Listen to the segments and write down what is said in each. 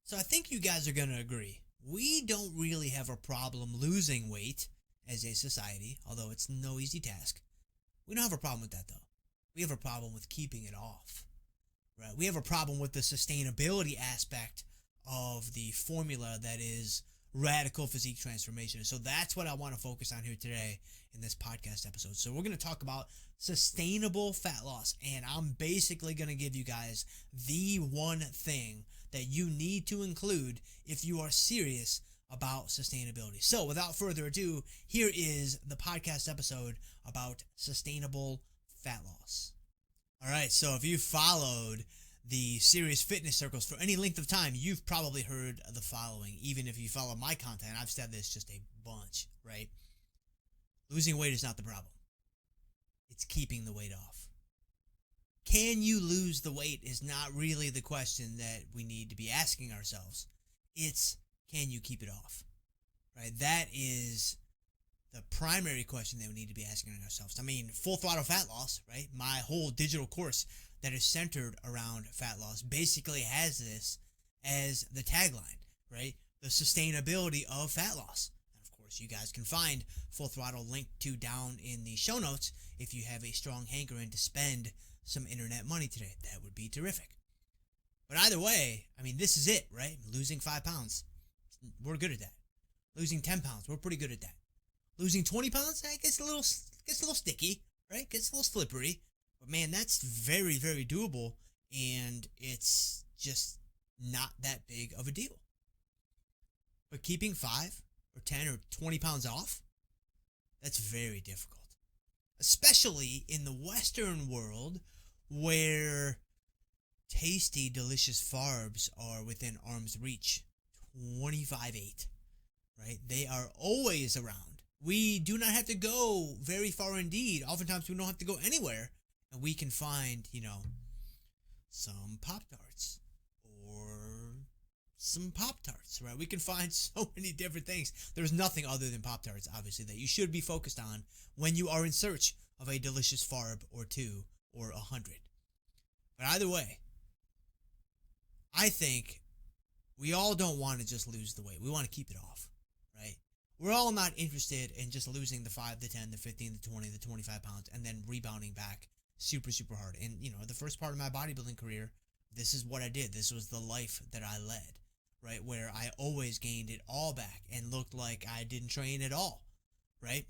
So I think you guys are going to agree. We don't really have a problem losing weight as a society, although it's no easy task. We don't have a problem with that though. We have a problem with keeping it off. Right? We have a problem with the sustainability aspect of the formula that is radical physique transformation. So that's what I want to focus on here today in this podcast episode. So we're going to talk about sustainable fat loss, and I'm basically going to give you guys the one thing that you need to include if you are serious about sustainability. So without further ado, here is the podcast episode about sustainable fat loss. All right, so if you followed the serious fitness circles for any length of time, you've probably heard the following. Even if you follow my content, I've said this just a bunch, right? Losing weight is not the problem. It's keeping the weight off. Can you lose the weight is not really the question that we need to be asking ourselves. It's, can you keep it off? Right? That is the primary question that we need to be asking ourselves. I mean, Full Throttle Fat Loss, right? My whole digital course that is centered around fat loss basically has this as the tagline, right? The sustainability of fat loss. And of course, you guys can find Full Throttle linked to down in the show notes if you have a strong hankering to spend some internet money today. That would be terrific. But either way, I mean, this is it, right? Losing 5 pounds, we're good at that. Losing 10 pounds, we're pretty good at that. Losing 20 pounds, it gets a little sticky, right? Gets a little slippery. But man, that's very, very doable, and it's just not that big of a deal. But keeping 5 or 10 or 20 pounds off, that's very difficult. Especially in the Western world where tasty, delicious carbs are within arm's reach. 25/8, right? They are always around. We do not have to go very far indeed. Oftentimes we don't have to go anywhere. And we can find, some Pop-Tarts or some Pop-Tarts, right? We can find so many different things. There's nothing other than Pop-Tarts, obviously, that you should be focused on when you are in search of a delicious farb or 2 or 100. But either way, I think we all don't want to just lose the weight. We want to keep it off, right? We're all not interested in just losing the 5, the 10, the 15, the 20, the 25 pounds and then rebounding back super, super hard. And, the first part of my bodybuilding career, this is what I did. This was the life that I led, right? Where I always gained it all back and looked like I didn't train at all, right?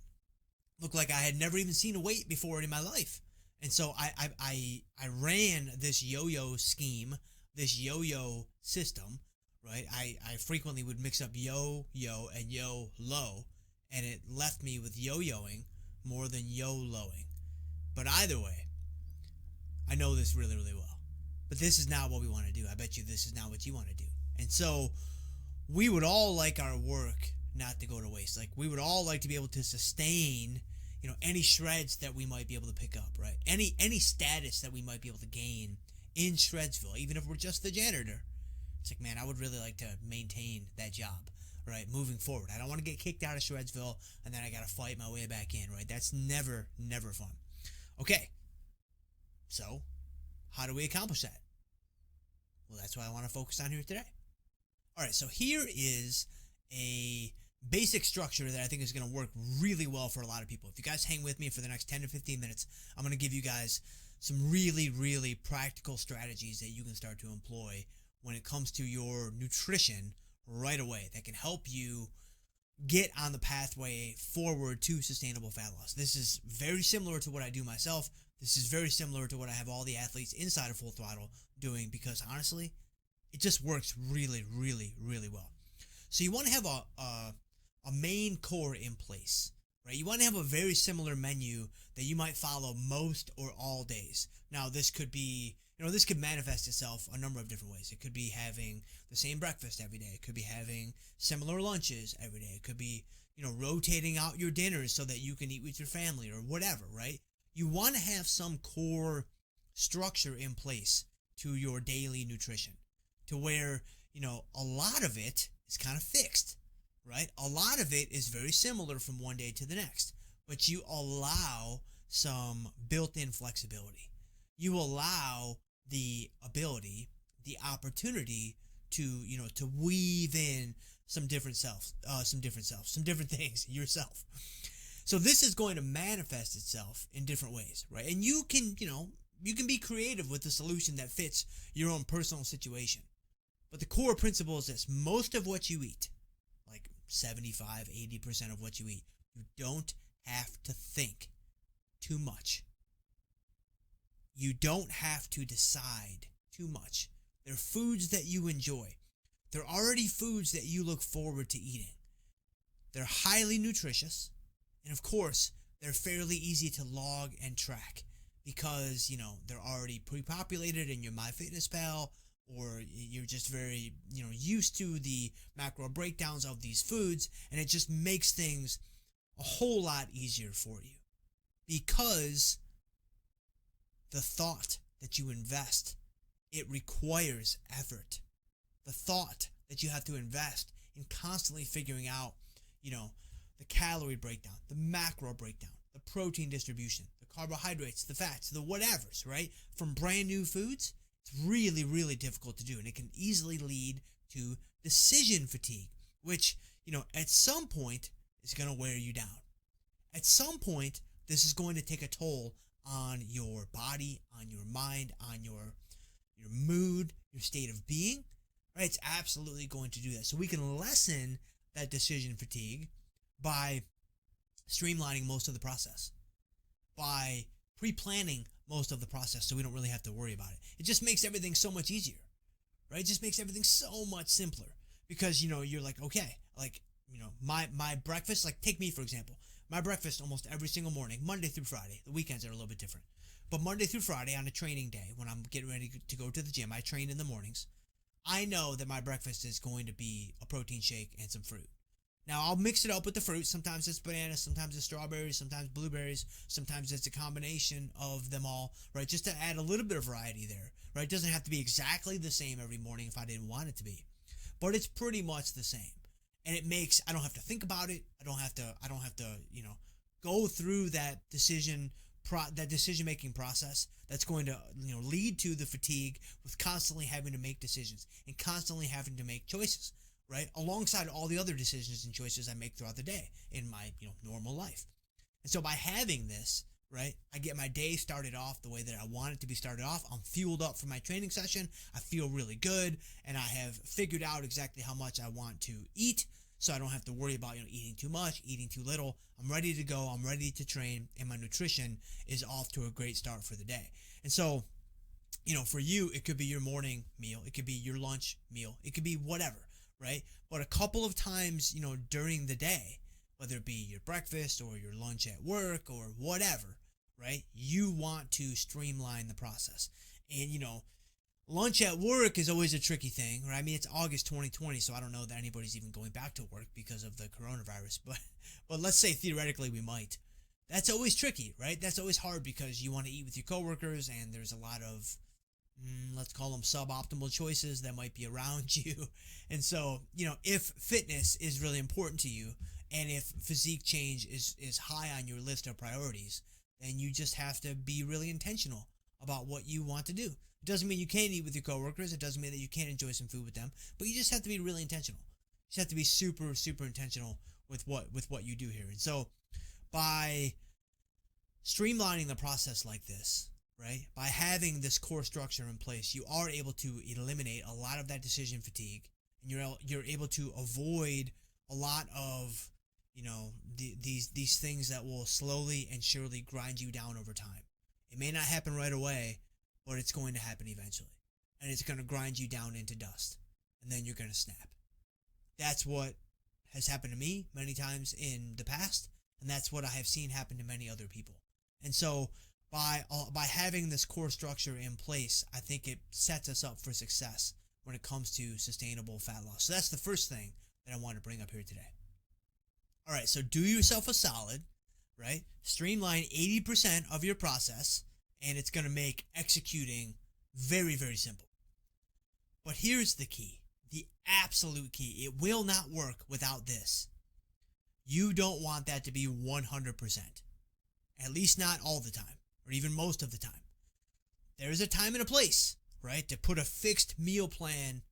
Looked like I had never even seen a weight before in my life. And so I ran this yo-yo scheme, this yo-yo system, right? I frequently would mix up yo-yo and yo-low, and it left me with yo-yoing more than yo-lowing. But either way, I know this really, really well. But this is not what we want to do. I bet you this is not what you want to do. And so we would all like our work not to go to waste. Like, we would all like to be able to sustain, any shreds that we might be able to pick up, right? Any status that we might be able to gain in Shredsville, even if we're just the janitor. It's like, man, I would really like to maintain that job, right? Moving forward. I don't want to get kicked out of Shredsville and then I got to fight my way back in, right? That's never, never fun. Okay. So, how do we accomplish that? Well, that's what I want to focus on here today. All right, so here is a basic structure that I think is going to work really well for a lot of people. If you guys hang with me for the next 10 to 15 minutes, I'm going to give you guys some really, really practical strategies that you can start to employ when it comes to your nutrition right away that can help you get on the pathway forward to sustainable fat loss. This is very similar to what I do myself. This is very similar to what I have all the athletes inside of Full Throttle doing because honestly, it just works really, really, really well. So you want to have a main core in place, right? You want to have a very similar menu that you might follow most or all days. Now, this could be, this could manifest itself a number of different ways. It could be having the same breakfast every day. It could be having similar lunches every day. It could be, rotating out your dinners so that you can eat with your family or whatever, right? You want to have some core structure in place to your daily nutrition to where, a lot of it is kind of fixed, right? A lot of it is very similar from one day to the next, but you allow some built-in flexibility. You allow the ability, the opportunity to weave in some different things yourself. So this is going to manifest itself in different ways, right? And you can be creative with the solution that fits your own personal situation. But the core principle is this: most of what you eat, like 75-80% of what you eat, you don't have to think too much. You don't have to decide too much. They're foods that you enjoy. They're already foods that you look forward to eating. They're highly nutritious. And of course, they're fairly easy to log and track because, they're already pre-populated in your MyFitnessPal, or you're just very, used to the macro breakdowns of these foods, and it just makes things a whole lot easier for you because the thought that you invest, it requires effort. The thought that you have to invest in constantly figuring out, the calorie breakdown, the macro breakdown, the protein distribution, the carbohydrates, the fats, the whatevers, right? From brand new foods, it's really, really difficult to do. And it can easily lead to decision fatigue, which, at some point is going to wear you down. At some point, this is going to take a toll on your body, on your mind, on your mood, your state of being, right? It's absolutely going to do that. So we can lessen that decision fatigue by streamlining most of the process, by pre-planning most of the process so we don't really have to worry about it. It just makes everything so much easier, right? It just makes everything so much simpler because, you're like, okay, like, my breakfast, like take me for example, my breakfast almost every single morning, Monday through Friday. The weekends are a little bit different. But Monday through Friday on a training day, when I'm getting ready to go to the gym, I train in the mornings. I know that my breakfast is going to be a protein shake and some fruit. Now, I'll mix it up with the fruit. Sometimes it's bananas, sometimes it's strawberries, sometimes blueberries, sometimes it's a combination of them all, right? Just to add a little bit of variety there, right? It doesn't have to be exactly the same every morning if I didn't want it to be, but it's pretty much the same. And it makes, I don't have to think about it. I don't have to, go through that decision-making process that's going to, lead to the fatigue with constantly having to make decisions and constantly having to make choices, right? Alongside all the other decisions and choices I make throughout the day in my, normal life. And so by having this, right, I get my day started off the way that I want it to be started off. I'm fueled up for my training session. I feel really good, and I have figured out exactly how much I want to eat, so I don't have to worry about, eating too much, eating too little. I'm ready to go. I'm ready to train, and my nutrition is off to a great start for the day. And so, for you, it could be your morning meal. It could be your lunch meal. It could be whatever, right? But a couple of times, during the day, whether it be your breakfast or your lunch at work or whatever, right? You want to streamline the process. And, lunch at work is always a tricky thing, right? I mean, it's August 2020, so I don't know that anybody's even going back to work because of the coronavirus, but let's say theoretically we might. That's always tricky, right? That's always hard because you want to eat with your coworkers, and there's a lot of, let's call them suboptimal choices that might be around you. And so, if fitness is really important to you, and if physique change is high on your list of priorities, then you just have to be really intentional about what you want to do. It doesn't mean you can't eat with your coworkers. It doesn't mean that you can't enjoy some food with them, but you just have to be really intentional. You just have to be super, super intentional with what you do here. And so by streamlining the process like this, right, by having this core structure in place, you are able to eliminate a lot of that decision fatigue, and you're able to avoid a lot of, these things that will slowly and surely grind you down over time. It may not happen right away, but it's going to happen eventually. And it's going to grind you down into dust. And then you're going to snap. That's what has happened to me many times in the past. And that's what I have seen happen to many other people. And so by having this core structure in place, I think it sets us up for success when it comes to sustainable fat loss. So that's the first thing that I want to bring up here today. All right, so do yourself a solid, right? Streamline 80% of your process, and it's going to make executing very, very simple. But here's the key, the absolute key. It will not work without this. You don't want that to be 100%, at least not all the time, or even most of the time. There is a time and a place, right, to put a fixed meal plan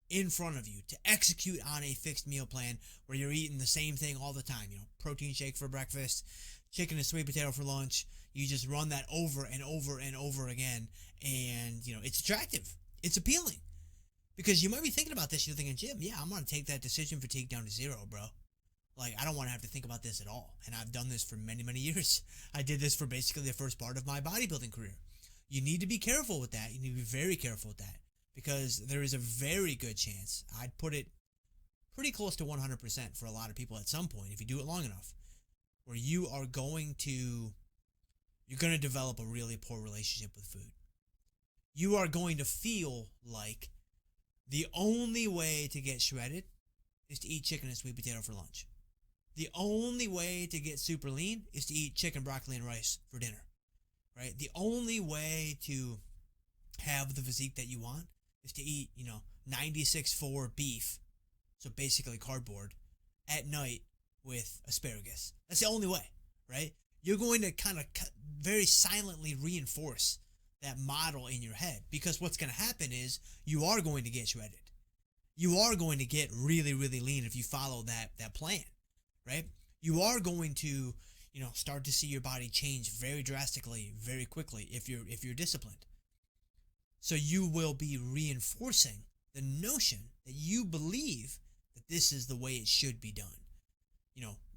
in front of you to execute on a fixed meal plan where you're eating the same thing all the time. Protein shake for breakfast, chicken and sweet potato for lunch. You just run that over and over and over again. And, it's attractive. It's appealing. Because you might be thinking about this. You're thinking, Jim, yeah, I'm going to take that decision fatigue down to 0, bro. Like, I don't want to have to think about this at all. And I've done this for many, many years. I did this for basically the first part of my bodybuilding career. You need to be careful with that. You need to be very careful with that. Because there is a very good chance, I'd put it pretty close to 100% for a lot of people at some point, if you do it long enough, where you're going to develop a really poor relationship with food. You are going to feel like the only way to get shredded is to eat chicken and sweet potato for lunch. The only way to get super lean is to eat chicken, broccoli, and rice for dinner, right? The only way to have the physique that you want is to eat, 96.4 beef, so basically cardboard, at night with asparagus. That's the only way, right? You're going to kind of very silently reinforce that model in your head, because what's going to happen is you are going to get shredded. You are going to get really, really lean if you follow that plan, right? You are going to, start to see your body change very drastically, very quickly if you're disciplined. So you will be reinforcing the notion that you believe that this is the way it should be done.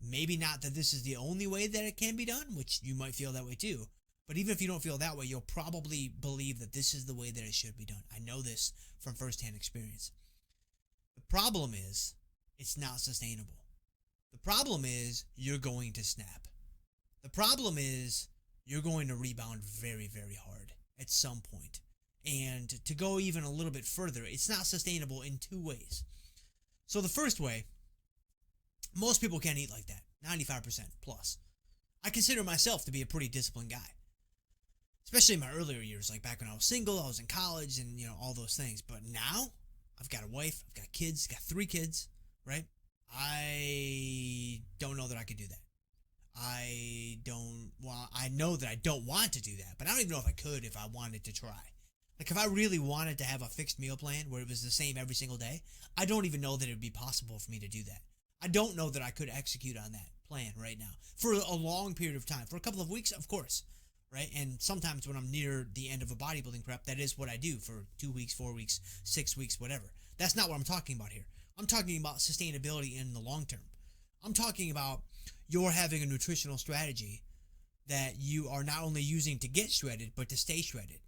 Maybe not that this is the only way that it can be done, which you might feel that way too. But even if you don't feel that way, you'll probably believe that this is the way that it should be done. I know this from firsthand experience. The problem is, it's not sustainable. The problem is, you're going to snap. The problem is, you're going to rebound very, very hard at some point. And to go even a little bit further, it's not sustainable in 2 ways. So the first way, most people can't eat like that, 95% plus. I consider myself to be a pretty disciplined guy, especially in my earlier years, like back when I was single, I was in college, and all those things. But now, I've got a wife, I've got kids, got 3 kids, right? I don't know that I could do that. I know that I don't want to do that, but I don't even know if I could if I wanted to try. Like, if I really wanted to have a fixed meal plan where it was the same every single day, I don't even know that it would be possible for me to do that. I don't know that I could execute on that plan right now for a long period of time. For a couple of weeks, of course, right? And sometimes when I'm near the end of a bodybuilding prep, that is what I do for 2 weeks, 4 weeks, 6 weeks, whatever. That's not what I'm talking about here. I'm talking about sustainability in the long term. I'm talking about you're having a nutritional strategy that you are not only using to get shredded, but to stay shredded.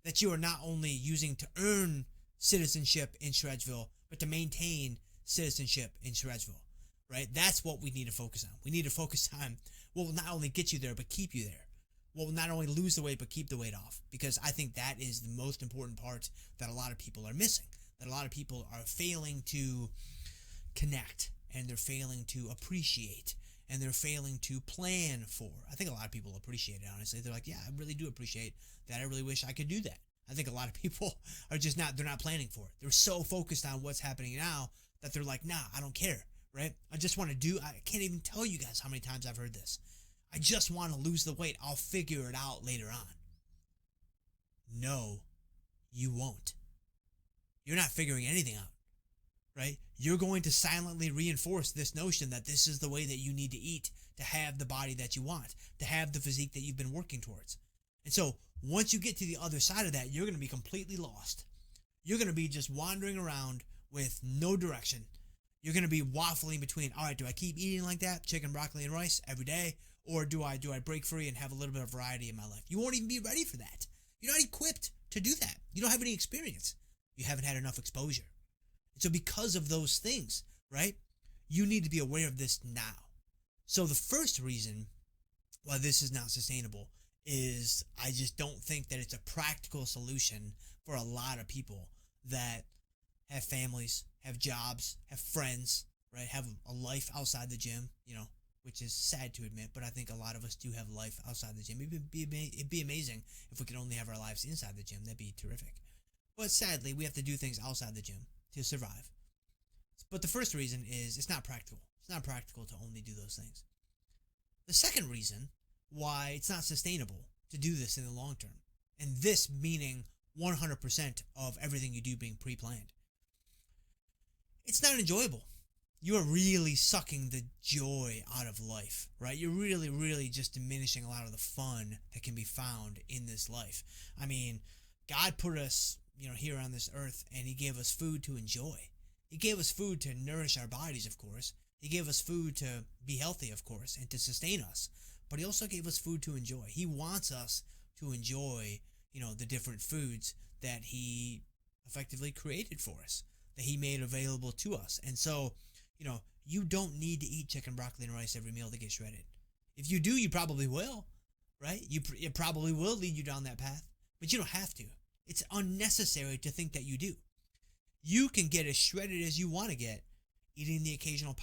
That you are not only using to earn citizenship in Shredsville, but to maintain citizenship in Shredsville, right? That's what we need to focus on. We need to focus on what will not only get you there, but keep you there. What will not only lose the weight, but keep the weight off. Because I think that is the most important part that a lot of people are missing. That a lot of people are failing to connect, and they're failing to appreciate, and they're failing to plan for. I think a lot of people appreciate it, honestly. They're like, yeah, I really do appreciate that. I really wish I could do that. I think a lot of people are just they're not planning for it. They're so focused on what's happening now that they're like, nah, I don't care, right? I just want to I can't even tell you guys how many times I've heard this. I just want to lose the weight. I'll figure it out later on. No, you won't. You're not figuring anything out, right? You're going to silently reinforce this notion that this is the way that you need to eat to have the body that you want, to have the physique that you've been working towards. And so once you get to the other side of that, you're going to be completely lost. You're going to be just wandering around with no direction. You're going to be waffling between, all right, do I keep eating like that, chicken, broccoli, and rice every day? Or do I break free and have a little bit of variety in my life? You won't even be ready for that. You're not equipped to do that. You don't have any experience. You haven't had enough exposure. And so because of those things, right, you need to be aware of this now. So the first reason why this is not sustainable is I just don't think that it's a practical solution for a lot of people that have families, have jobs, have friends, right, have a life outside the gym, which is sad to admit, but I think a lot of us do have life outside the gym. It'd be amazing if we could only have our lives inside the gym. That'd be terrific. But sadly, we have to do things outside the gym to survive. But the first reason is it's not practical. It's not practical to only do those things. The second reason why it's not sustainable to do this in the long term, and this meaning 100% of everything you do being pre-planned, it's not enjoyable. You are really sucking the joy out of life, right? You're really, really just diminishing a lot of the fun that can be found in this life. I mean, God put us, here on this earth, and he gave us food to enjoy. He gave us food to nourish our bodies, of course. He gave us food to be healthy, of course, and to sustain us. But he also gave us food to enjoy. He wants us to enjoy, the different foods that he effectively created for us, that he made available to us. And so, you don't need to eat chicken, broccoli, and rice every meal to get shredded. If you do, you probably will, right? It probably will lead you down that path, but you don't have to. It's unnecessary to think that you do. You can get as shredded as you want to get eating the occasional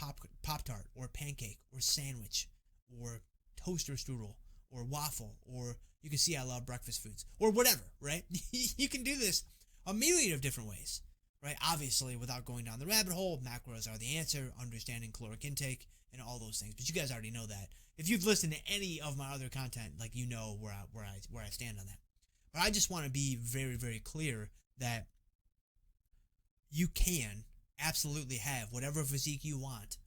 Pop-Tart or pancake or sandwich or toaster strudel or waffle, or you can see I love breakfast foods or whatever, right? You can do this a myriad of different ways. Right? Obviously, without going down the rabbit hole, macros are the answer, understanding caloric intake, and all those things. But you guys already know that. If you've listened to any of my other content, you know where I stand on that. But I just want to be very, very clear that you can absolutely have whatever physique you want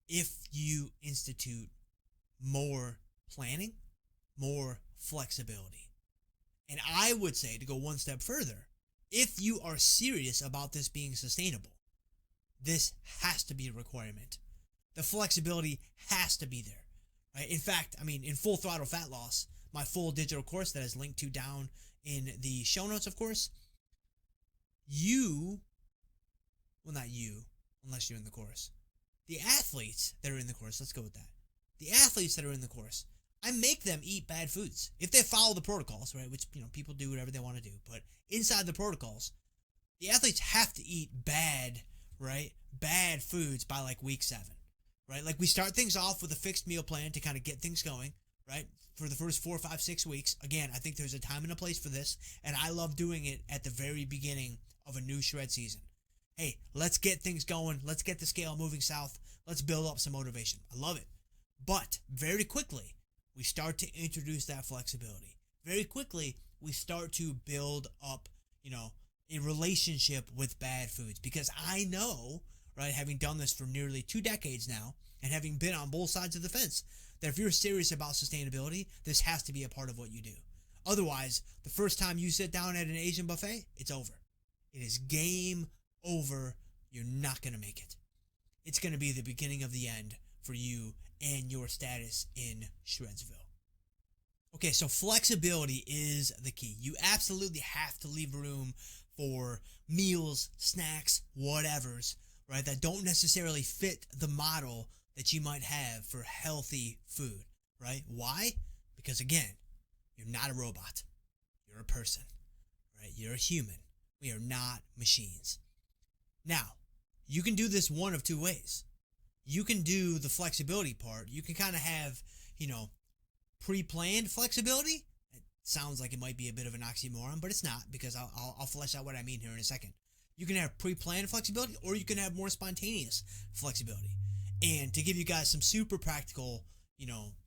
if you institute more planning, more flexibility. And I would say, to go one step further, if you are serious about this being sustainable, this has to be a requirement. The flexibility has to be there. Right? In fact, in Full Throttle Fat Loss, my full digital course that is linked to down in the show notes, of course, not you, unless you're in the course, the athletes that are in the course, let's go with that. The athletes that are in the course, I make them eat bad foods. If they follow the protocols, right, which, people do whatever they want to do, but inside the protocols, the athletes have to eat bad foods by week 7, right? We start things off with a fixed meal plan to kind of get things going, right? For the first 4, 5, 6 weeks. Again, I think there's a time and a place for this, and I love doing it at the very beginning of a new shred season. Hey, let's get things going. Let's get the scale moving south. Let's build up some motivation. I love it. But very quickly, we start to introduce that flexibility. Very quickly, we start to build up, a relationship with bad foods. Because I know, right, having done this for nearly 2 decades now, and having been on both sides of the fence, that if you're serious about sustainability, this has to be a part of what you do. Otherwise, the first time you sit down at an Asian buffet, it's over. It is game over. You're not going to make it. It's going to be the beginning of the end for you and your status in Shredsville. Okay, so flexibility is the key. You absolutely have to leave room for meals, snacks, whatevers, right, that don't necessarily fit the model that you might have for healthy food, right? Why? Because again, you're not a robot. You're a person, right? You're a human. We are not machines. Now, you can do this one of 2 ways. You can do the flexibility part. You can kind of have, pre-planned flexibility. It sounds like it might be a bit of an oxymoron, but it's not, because I'll flesh out what I mean here in a second. You can have pre-planned flexibility, or you can have more spontaneous flexibility. And to give you guys some super practical,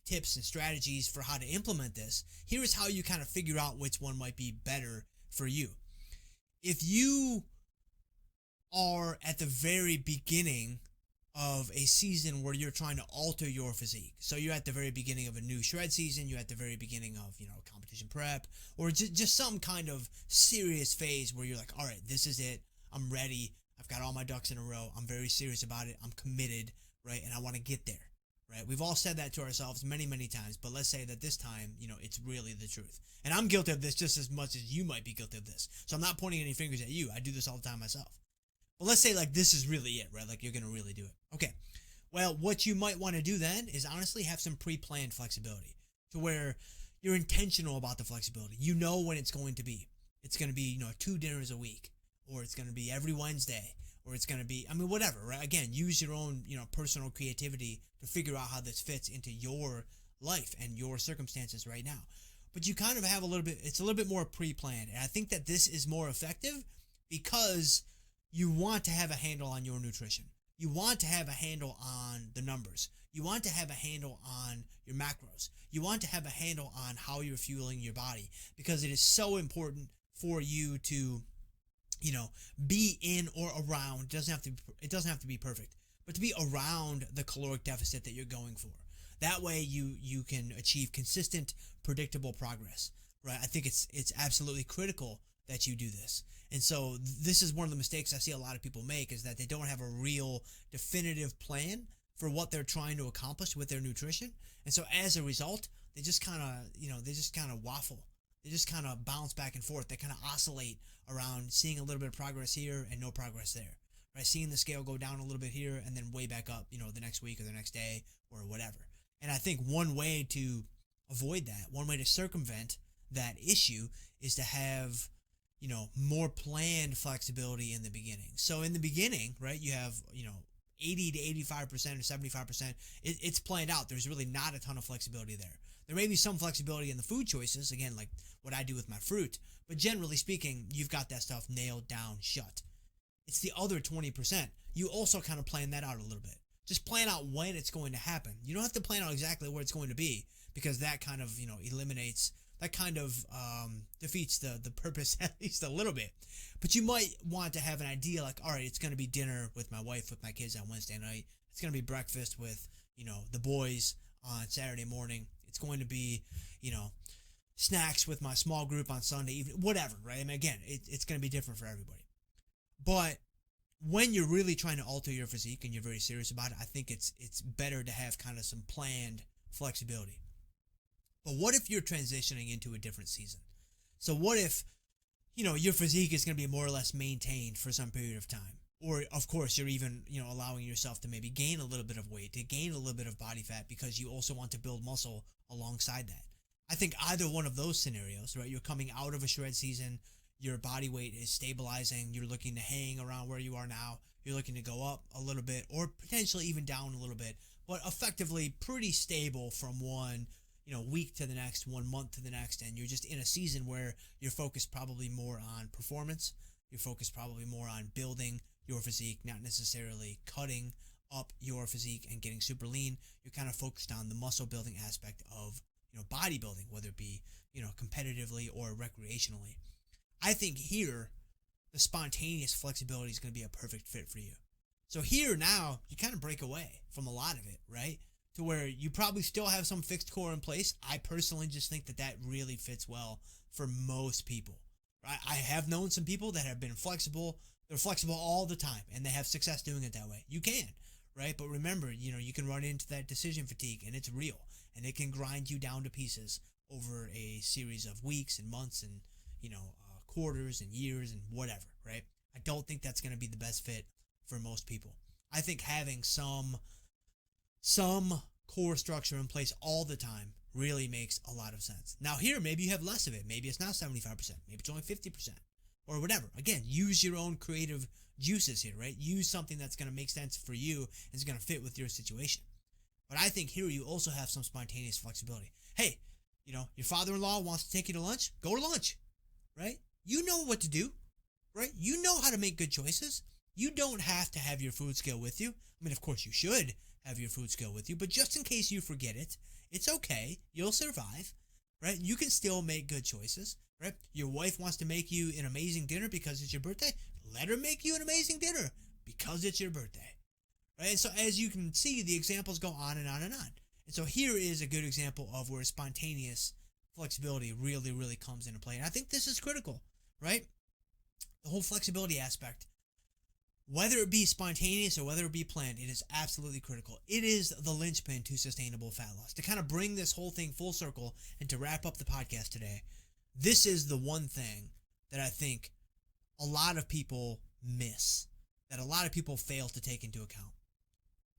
tips and strategies for how to implement this, here is how you kind of figure out which one might be better for you. If you are at the very beginning of a season where you're trying to alter your physique, so you're at the very beginning of a new shred season, you're at the very beginning of, competition prep, or just some kind of serious phase where you're like, all right, this is it. I'm ready. I've got all my ducks in a row. I'm very serious about it. I'm committed, right? And I want to get there, right? We've all said that to ourselves many, many times, but let's say that this time, it's really the truth. And I'm guilty of this just as much as you might be guilty of this. So I'm not pointing any fingers at you. I do this all the time myself. But let's say this is really it, right? You're going to really do it. Okay. Well, what you might want to do then is honestly have some pre-planned flexibility to where you're intentional about the flexibility. You know when it's going to be. It's going to be, 2 dinners a week, or it's going to be every Wednesday, or it's going to be, whatever, right? Again, use your own, personal creativity to figure out how this fits into your life and your circumstances right now. But you kind of have it's a little bit more pre-planned. And I think that this is more effective because you want to have a handle on your nutrition. You want to have a handle on the numbers. You want to have a handle on your macros. You want to have a handle on how you're fueling your body, because it is so important for you to you know, be in or around. It doesn't have to be perfect, but to be around the caloric deficit that you're going for. That way you can achieve consistent, predictable progress, right? I think it's absolutely critical that you do this. And so this is one of the mistakes I see a lot of people make, is that they don't have a real definitive plan for what they're trying to accomplish with their nutrition. And so as a result, they just kind of waffle. They just kind of bounce back and forth. They kind of oscillate around seeing a little bit of progress here and no progress there, right? Seeing the scale go down a little bit here and then way back up, the next week or the next day or whatever. And I think one way to avoid that, one way to circumvent that issue is to have, more planned flexibility in the beginning. So in the beginning, right, you have, 80 to 85% or 75%, it's planned out. There's really not a ton of flexibility there. There may be some flexibility in the food choices, again, like what I do with my fruit, but generally speaking, you've got that stuff nailed down shut. It's the other 20%. You also kind of plan that out a little bit. Just plan out when it's going to happen. You don't have to plan out exactly where it's going to be, because that kind of, eliminates, that kind of defeats the purpose at least a little bit. But you might want to have an idea like, all right, it's going to be dinner with my wife, with my kids on Wednesday night. It's going to be breakfast with, the boys on Saturday morning. It's going to be, snacks with my small group on Sunday evening, whatever, right? I mean, again, it's going to be different for everybody. But when you're really trying to alter your physique and you're very serious about it, I think it's better to have kind of some planned flexibility. But what if you're transitioning into a different season? So what if, your physique is going to be more or less maintained for some period of time? Or, of course, you're even, allowing yourself to maybe gain a little bit of weight, to gain a little bit of body fat because you also want to build muscle alongside that. I think either one of those scenarios, right? You're coming out of a shred season, your body weight is stabilizing, you're looking to hang around where you are now, you're looking to go up a little bit or potentially even down a little bit, but effectively pretty stable from one week to the next, 1 month to the next, and you're just in a season where you're focused probably more on performance, you're focused probably more on building your physique, not necessarily cutting up your physique and getting super lean. You're kind of focused on the muscle building aspect of, bodybuilding, whether it be, competitively or recreationally. I think here, the spontaneous flexibility is going to be a perfect fit for you. So here now, you kind of break away from a lot of it, right? To where you probably still have some fixed core in place. I personally just think that really fits well for most people. Right? I have known some people that have been flexible. They're flexible all the time, and they have success doing it that way. You can, right? But remember, you can run into that decision fatigue, and it's real, and it can grind you down to pieces over a series of weeks and months and, quarters and years and whatever, right? I don't think that's going to be the best fit for most people. I think having some core structure in place all the time really makes a lot of sense. Now here, maybe you have less of it. Maybe it's not 75%. Maybe it's only 50% or whatever. Again, use your own creative juices here, right? Use something that's going to make sense for you and is going to fit with your situation. But I think here you also have some spontaneous flexibility. Hey, your father-in-law wants to take you to lunch? Go to lunch, right? You know what to do, right? You know how to make good choices. You don't have to have your food scale with you. I mean, of course you should have your food scale with you, but just in case you forget it, it's okay. You'll survive, right? You can still make good choices, right? Your wife wants to make you an amazing dinner because it's your birthday. Let her make you an amazing dinner because it's your birthday, right? And so as you can see, the examples go on and on and on. And so here is a good example of where spontaneous flexibility really, really comes into play. And I think this is critical, right? The whole flexibility aspect, whether it be spontaneous or whether it be planned, it is absolutely critical. It is the linchpin to sustainable fat loss. To kind of bring this whole thing full circle and to wrap up the podcast today, this is the one thing that I think a lot of people miss, that a lot of people fail to take into account.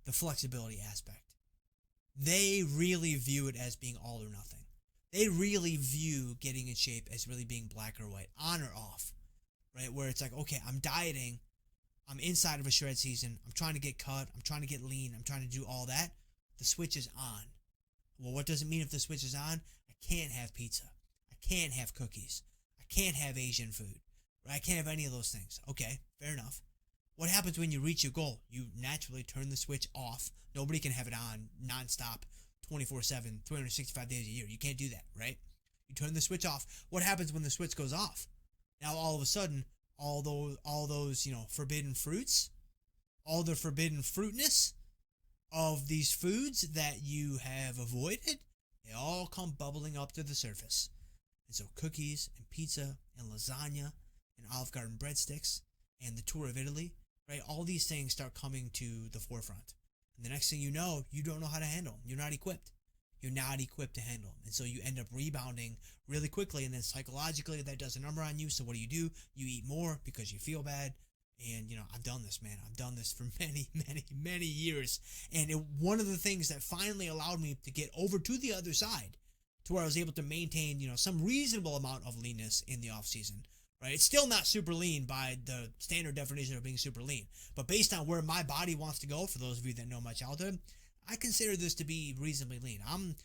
The flexibility aspect. They really view it as being all or nothing. They really view getting in shape as really being black or white, on or off, right? Where it's like, okay, I'm dieting, I'm inside of a shred season, I'm trying to get cut, I'm trying to get lean, I'm trying to do all that. The switch is on. Well, what does it mean if the switch is on? I can't have pizza. I can't have cookies. I can't have Asian food. Right? I can't have any of those things. Okay, fair enough. What happens when you reach your goal? You naturally turn the switch off. Nobody can have it on nonstop, 24/7, 365 days a year. You can't do that, right? You turn the switch off. What happens when the switch goes off? Now, all of a sudden, all those forbidden fruits, all the forbidden fruitness of these foods that you have avoided, they all come bubbling up to the surface. And so cookies and pizza and lasagna and Olive Garden breadsticks and the tour of Italy, right? All these things start coming to the forefront. And the next thing you know don't know how to handle them. You're not equipped. You're not equipped to handle them. And so you end up rebounding really quickly, and then psychologically that does a number on you. So what do? You eat more because you feel bad. And, I've done this, man. I've done this for many, many, many years. And one of the things that finally allowed me to get over to the other side, to where I was able to maintain, some reasonable amount of leanness in the off season, right? It's still not super lean by the standard definition of being super lean. But based on where my body wants to go, for those of you that know my childhood, I consider this to be reasonably lean. I'm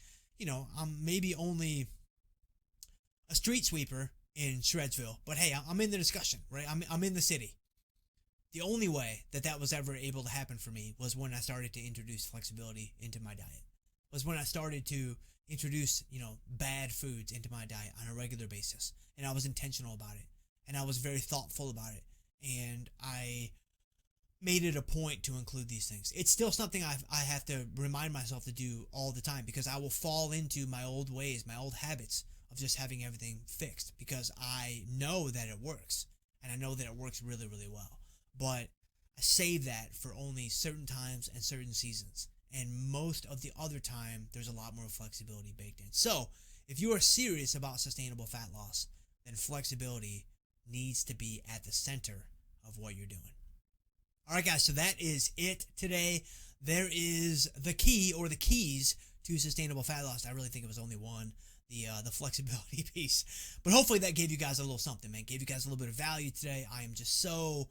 maybe only a street sweeper in Shredsville, but hey, I'm in the discussion, right? I'm in the city. The only way that was ever able to happen for me was when I started to introduce flexibility into my diet. Was when I started to introduce, bad foods into my diet on a regular basis. And I was intentional about it. And I was very thoughtful about it. And I made it a point to include these things. It's still something I have to remind myself to do all the time, because I will fall into my old ways, my old habits of just having everything fixed, because I know that it works. And I know that it works really, really well. But I save that for only certain times and certain seasons. And most of the other time, there's a lot more flexibility baked in. So, if you are serious about sustainable fat loss, then flexibility needs to be at the center of what you're doing. All right, guys, so that is it today. There is the key, or the keys, to sustainable fat loss. I really think it was only one, the flexibility piece. But hopefully that gave you guys a little something, man. Gave you guys a little bit of value today. I am just so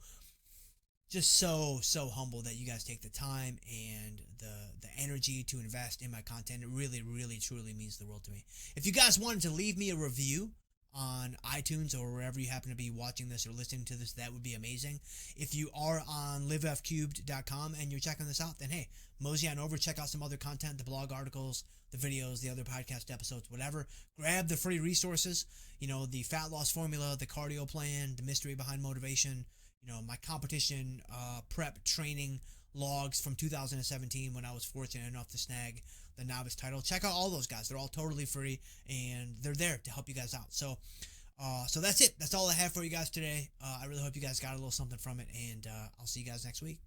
humbled that you guys take the time and the energy to invest in my content. It really, really, truly means the world to me. If you guys wanted to leave me a review on iTunes or wherever you happen to be watching this or listening to this, that would be amazing. If you are on livefcubed.com and you're checking this out, then hey, mosey on over, check out some other content, the blog articles, the videos, the other podcast episodes, whatever. Grab the free resources, the fat loss formula, the cardio plan, the mystery behind motivation, my competition prep training logs from 2017 when I was fortunate enough to snag the novice title. Check out all those guys. They're all totally free, and they're there to help you guys out. So that's it. That's all I have for you guys today. I really hope you guys got a little something from it, and I'll see you guys next week.